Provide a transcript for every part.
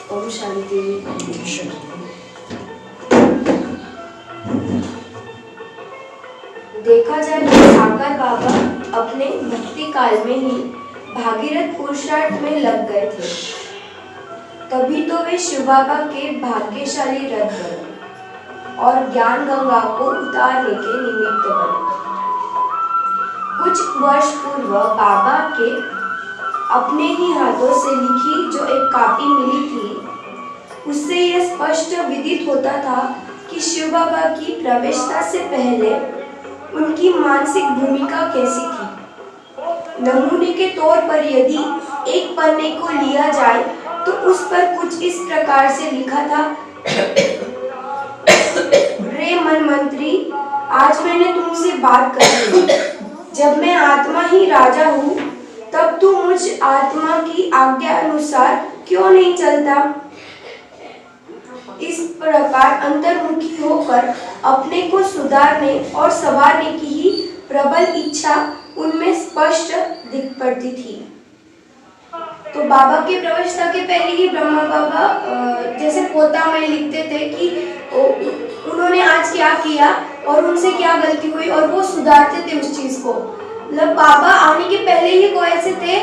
ओम शांति। देखा जाए तो साकार बाबा अपने भक्ति काल में ही भागीरथ पुरुषार्थ में लग गए थे। तभी तो वे शिव बाबा के भाग्यशाली रथ बने और ज्ञान गंगा को उतारने के निमित्त बने। कुछ वर्ष पूर्व बाबा के अपने ही हाथों से लिखी जो एक कॉपी मिली थी, उससे यह स्पष्ट विदित होता था कि शिव बाबा की प्रवेशता से पहले उनकी मानसिक भूमिका कैसी थी। नमूने के तौर पर यदि एक पन्ने को लिया जाए तो उस पर कुछ इस प्रकार से लिखा था, रे मन मंत्री, आज मैंने तुमसे बात करनी है। जब मैं आत्मा ही राजा हूँ, तब तू मुझ आत्मा की आज्ञा अनुसार क्यों नहीं चलता? इस प्रकार अंतर्मुखी होकर अपने को सुधारने और संवारने की ही प्रबल इच्छा उनमें स्पष्ट दिख पड़ती थी। तो बाबा की प्रवेशता के पहले ही ब्रह्मा बाबा जैसे पोता में लिखते थे कि उन्होंने आज क्या किया और उनसे क्या गलती हुई और वो सुधारते थे उस चीज को। मतलब बाबा आने के पहले ही वो ऐसे थे,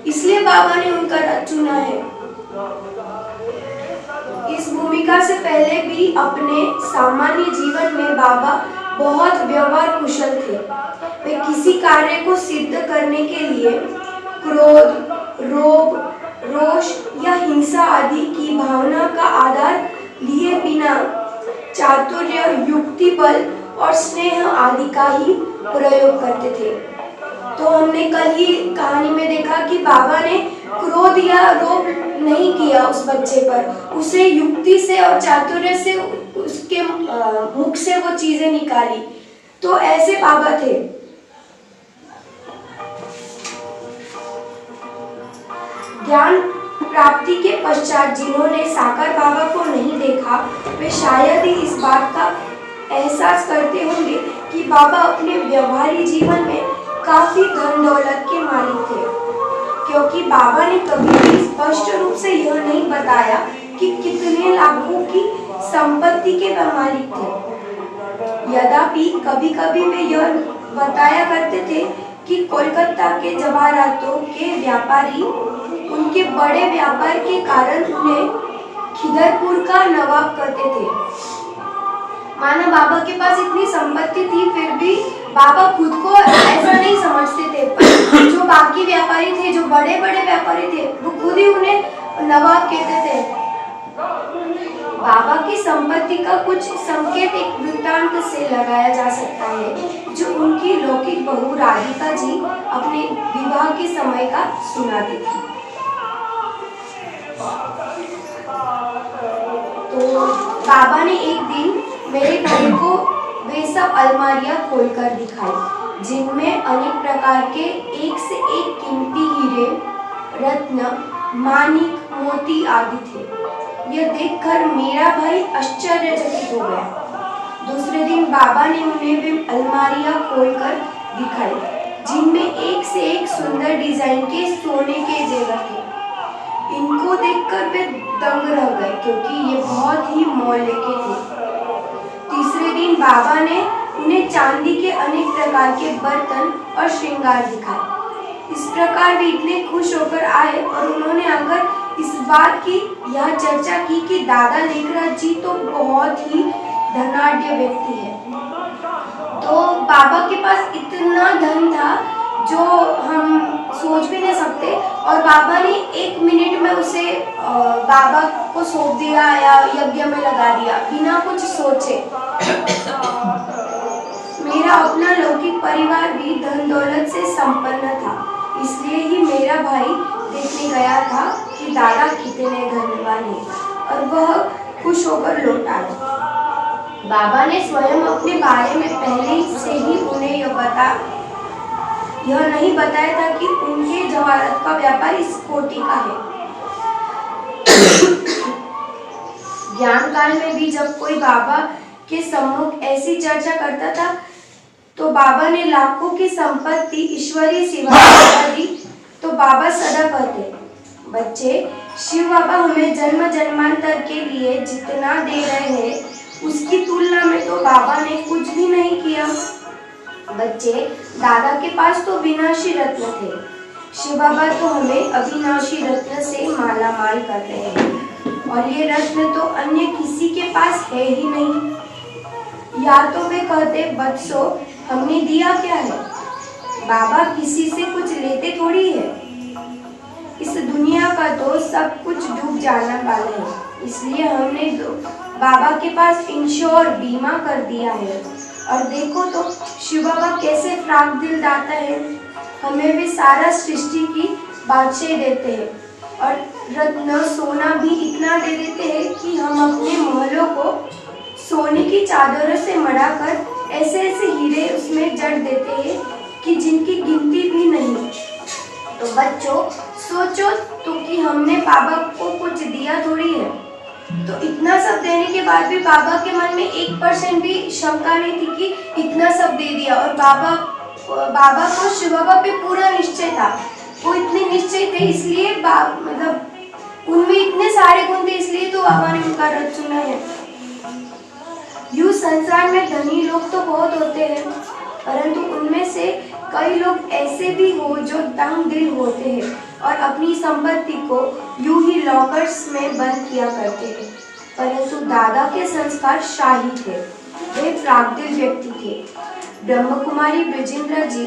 इसलिए बाबा ने उनका रथ चुना है। इस भूमिका से पहले भी अपने सामान्य जीवन में बाबा बहुत व्यवहार कुशल थे। वे किसी कार्य को सिद्ध करने के लिए क्रोध, रोब, रोष या हिंसा आदि की भावना का आधार लिए बिना चातुर्य, युक्ति बल और स्नेह आदि का ही प्रयोग करते थे। तो हमने कल ही कहानी में देखा कि बाबा ने क्रोध या रोब नहीं किया उस बच्चे पर, उसे युक्ति से और चातुर्य से उसके मुख से वो चीजें निकाली। तो ऐसे बाबा थे। ज्ञान प्राप्ति के पश्चात जिन्होंने साकार बाबा को नहीं देखा, वे शायद ही इस बात का एहसास करते होंगे कि बाबा अपने व्यवहारिक जीवन में काफी धन दौलत के मालिक थे, क्योंकि बाबा ने कभी भी स्पष्ट रूप से यह नहीं बताया कि कितने लाखों की संपत्ति के वे मालिक थे। यद्यपि कभी कभी वे यह बताया करते थे कि कोलकाता के जवाहरातों के व्यापारी उनके बड़े व्यापार के कारण उन्हें खिदरपुर का नवाब करते थे। माना बाबा के पास इतनी संपत्ति थी, फिर भी बाबा खुद को ऐसा नहीं समझते थे, पर जो बाकी व्यापारी थे, जो बड़े बड़े व्यापारी थे, वो खुद ही उन्हें नवाब कहते थे। बाबा की संपत्ति का कुछ संकेत एक वृत्तांत से लगाया जा सकता है, जो उनकी लौकिक बहू राधिका जी अपने विवाह के समय का सुनाती थी। तो बाबा ने एक दिन मेरे भाई को वे सब अलमारियां खोलकर दिखाई, जिनमें अनेक प्रकार के एक से एक कीमती हीरे, रत्न, माणिक, मोती आदि थे। यह देखकर मेरा भाई आश्चर्यचकित हो गया। दूसरे दिन बाबा ने उन्हें वे अलमारियां खोलकर दिखाई, जिनमें एक से एक सुंदर डिजाइन के सोने के जेवर थे। इनको देखकर वे दंग रह गए, क्योंकि ये बहुत ही मौल्य के थे। तीसरे दिन बाबा ने उन्हें चांदी के अनेक प्रकार के बर्तन और श्रृंगार दिखाए। इस प्रकार वे इतने खुश होकर आए और उन्होंने आकर इस बात की यह चर्चा की कि दादा लेखराज जी तो बहुत ही धनाढ्य व्यक्ति है। तो बाबा के पास इतना धन था जो हम सोच भी नहीं सकते, और बाबा ने 1 मिनट में उसे बाबा को सौंप दिया या यज्ञ में लगा दिया बिना कुछ सोचे। मेरा अपना लौकिक परिवार भी धन दौलत से संपन्न था, इसलिए ही मेरा भाई देखने गया था कि दादा कितने धनवान हैं, और वह खुश होकर लौट आया। बाबा ने स्वयं अपने बारे में पहले से ही उन्हें यह नहीं बताया था कि उनके जवाहरात का व्यापार इस कोटि का है। ज्ञान काल में भी जब कोई बाबा के सम्मुख ऐसी चर्चा करता था, तो बाबा ने लाखों की संपत्ति ईश्वरीय सेवा दी, तो बाबा सदा कहते, बच्चे शिव बाबा हमें जन्म जन्मांतर के लिए जितना दे रहे हैं उसकी तुलना में तो बाबा ने कुछ भी नहीं किया। बच्चे, दादा के पास तो विनाशी रत्न थे, शिव बाबा तो हमें अविनाशी रत्न से माला माल कर रहे हैं और ये रत्न तो अन्य किसी के पास है ही नहीं। या तो वे कहते, बच्चों हमने दिया क्या है, बाबा किसी से कुछ लेते थोड़ी है, इस दुनिया का तो सब कुछ डूब जाने वाला है, इसलिए हमने तो बाबा के पास इंश्योर बीमा कर दिया है। और देखो तो शिव बाबा कैसे फ्राक दिल दाता है, हमें भी सारा सृष्टि की बादशाही देते हैं और रत्न सोना भी इतना दे देते हैं कि हम अपने महलों को सोने की चादरों से मढ़ाकर ऐसे ऐसे हीरे उसमें जड़ देते हैं कि जिनकी गिनती भी नहीं। तो बच्चों सोचो तो कि हमने बाबा को कुछ दिया थोड़ी है, तो इतना सब देने के बाद भी बाबा के मन में 1% भी शंका नहीं थी कि इतना सब दे दिया। और बाबा को शिव बाबा पे पूरा निश्चय था, वो इतने निश्चय थे इसलिए मतलब उनमें इतने सारे गुण थे इसलिए तो बाबा ने उनका रथ चुना है। यूं संसार में धनी लोग तो बहुत होते हैं, परंतु उनमें से कई लोग ऐसे भी हो जो तंग दिल होते हैं और अपनी संपत्ति को यूं ही लॉकर्स में बंद किया करते हैं। परंतु दादा के संस्कार शाही थे, वे प्रागदिल व्यक्ति थे। ब्रह्म कुमारी ब्रजेंद्र जी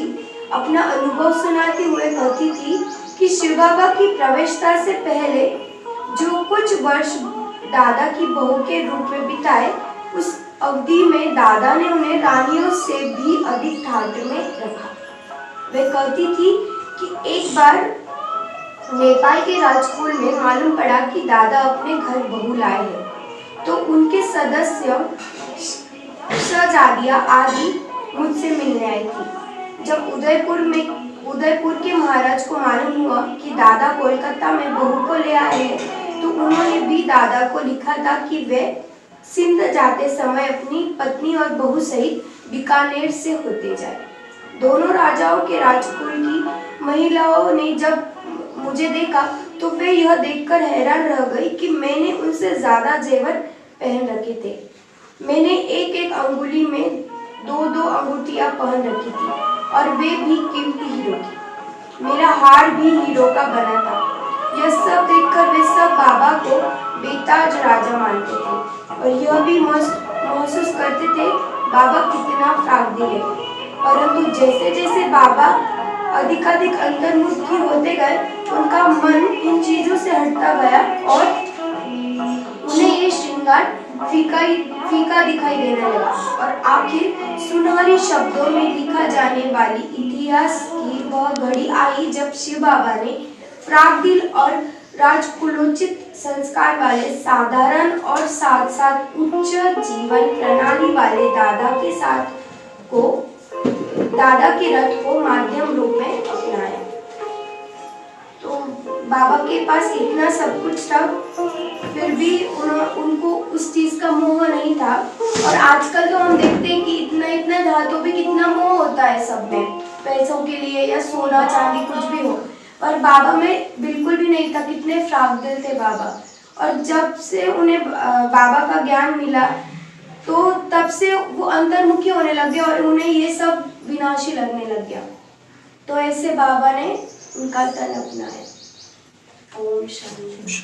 अपना अनुभव सुनाते हुए कहती थी कि शिव बाबा की प्रवेशता से पहले जो कुछ वर्ष दादा की बहू के रूप में बिताए, उस अवधि में दादा ने उन्हें रानियों से भी अधिक ठाट में रखा। वे कहती थी कि एक बार नेपाल के राजकुल में मालूम पड़ा कि दादा अपने घर बहू लाए हैं, तो उनके सदस्य शहजादियां आदि मुझसे मिलने आई थी। जब उदयपुर के महाराज को मालूम हुआ कि दादा कोलकाता में बहू को ले आए हैं, तो उन्होंने भी दादा को लिखा था कि वे सिंध जाते समय अपनी पत्नी और बहू सहित बीकानेर से होते जाए। दोनों राजाओं के राजकुल की महिलाओं ने जब मुझे देखा तो वे यह देखकर हैरान रह गई कि मैंने उनसे ज्यादा जेवर पहन रखे थे। मैंने एक एक अंगुली में 2-2 अंगूठियां पहन रखी थी और वे भी कीमती हीरो की। मेरा हार भी हीरो का बना था। यह सब देखकर वे सब बाबा को बेताज राजा मानते थे और यह भी महसूस करते थे बाबा कितना प्रागदिल है। परंतु जैसे जैसे बाबा अधिकाधिक अंतर्मुखी होते गए, उनका मन इन चीजों से हटता गया और उन्हें ये श्रृंगार फीका दिखाई देने लगा और आखिर सुनहरी शब्दों में लिखा जाने वाली इतिहास की वह घड़ी आई जब शिव बाबा ने प्रागदिल और राजकुलोचित संस्कार वाले साधारण और साथ साथ उच्च जीवन प्रणाली वाले दादा के रथ को माध्यम रूप में अपनाया। तो बाबा के पास इतना सब कुछ था, फिर भी उनको उस चीज का मोह नहीं था। और आजकल तो हम देखते हैं कि इतना था तो भी कितना मोह होता है सब में, पैसों के लिए या सोना चांदी कुछ भी हो, पर बाबा में बिल्कुल भी नहीं था। कितने फ्रागदिल थे बाबा। और जब से उन्हें बाबा का ज्ञान मिला तो तब से वो अंतर्मुखी होने लगे और उन्हें ये सब विनाशी लगने लग गया। तो ऐसे बाबा ने उनका तन अपनाया। ओम शांति।